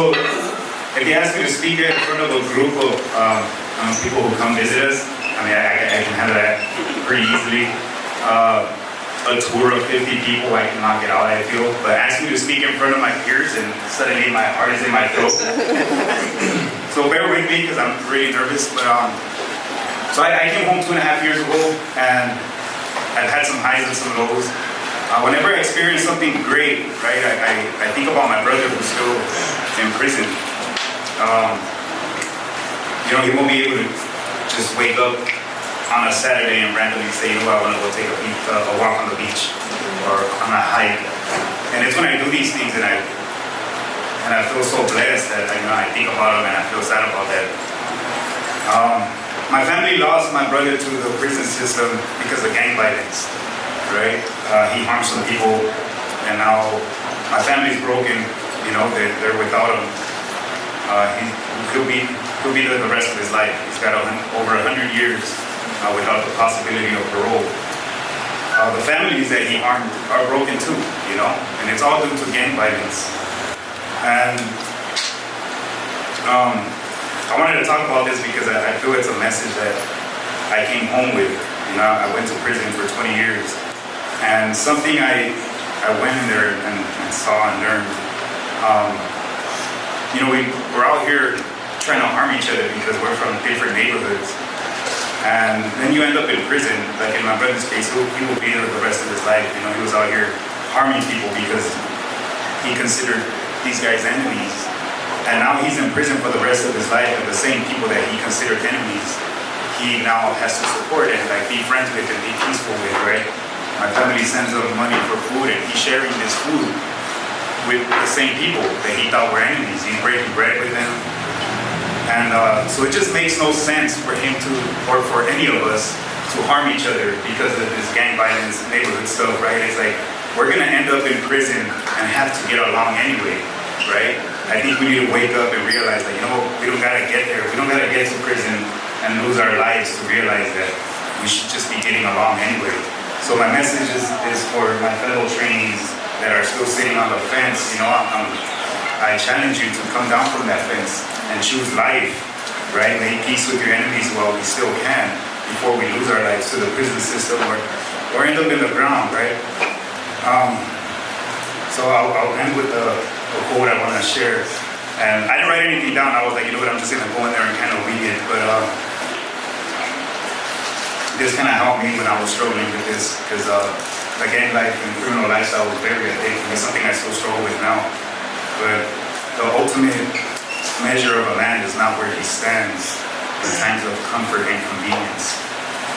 So, if you ask me to speak in front of a group of people who come visit us, I mean, I can handle that pretty easily. A tour of 50 people, I can knock it out, I feel. But ask me to speak in front of my peers, and suddenly my heart is in my throat. So bear with me, because I'm really nervous. But so I came home 2.5 years ago, and I've had some highs and some lows. Whenever I experience something great, right, I think about my brother who's still in prison. He won't be able to just wake up on a Saturday and randomly say, I want to go take a walk on the beach or on a hike. And it's when I do these things and I feel so blessed that I think about them and I feel sad about that. My family lost my brother to the prison system because of gang violence, right? He harmed some people, and now my family's broken. They're without him. He'll be there the rest of his life. He's got over 100 years without the possibility of parole. The families that he harmed are broken too, and it's all due to gang violence. And I wanted to talk about this because I feel it's a message that I came home with. I went to prison for 20 years, and something I went in there and saw and learned. We're out here trying to harm each other because we're from different neighborhoods. And then you end up in prison, like in my brother's case, he will be there the rest of his life. He was out here harming people because he considered these guys enemies. And now he's in prison for the rest of his life, and the same people that he considered enemies, he now has to support and be friends with and be peaceful with, right? My family sends him money for food, and he's sharing this food with the same people that he thought were enemies. He's breaking bread with them. And so it just makes no sense for him or for any of us to harm each other because of this gang violence, neighborhood stuff, right? It's like, we're gonna end up in prison and have to get along anyway, right? I think we need to wake up and realize that, we don't gotta get there. We don't gotta get to prison and lose our lives to realize that we should just be getting along anyway. So my message is for my fellow trainees that are still sitting on the fence. I challenge you to come down from that fence and choose life, right? Make peace with your enemies while we still can, before we lose our lives to the prison system or end up in the ground, right? So I'll end with a quote I want to share. And I didn't write anything down. I was like, I'm just going to go in there and kind of wing it. But this kind of helped me when I was struggling with this, because the gang life and criminal lifestyle was very addictive. It's something I still struggle with now. But the ultimate measure of a man is not where he stands in times of comfort and convenience,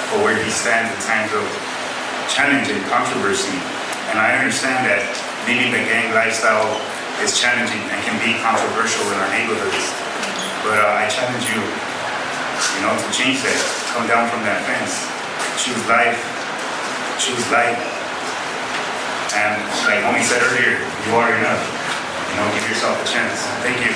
but where he stands in times of challenge and controversy. And I understand that living the gang lifestyle is challenging and can be controversial in our neighborhoods. But I challenge you, to change that. Come down from that fence. Choose life. Choose light. And like Homie said earlier, you are enough. Give yourself a chance. Thank you.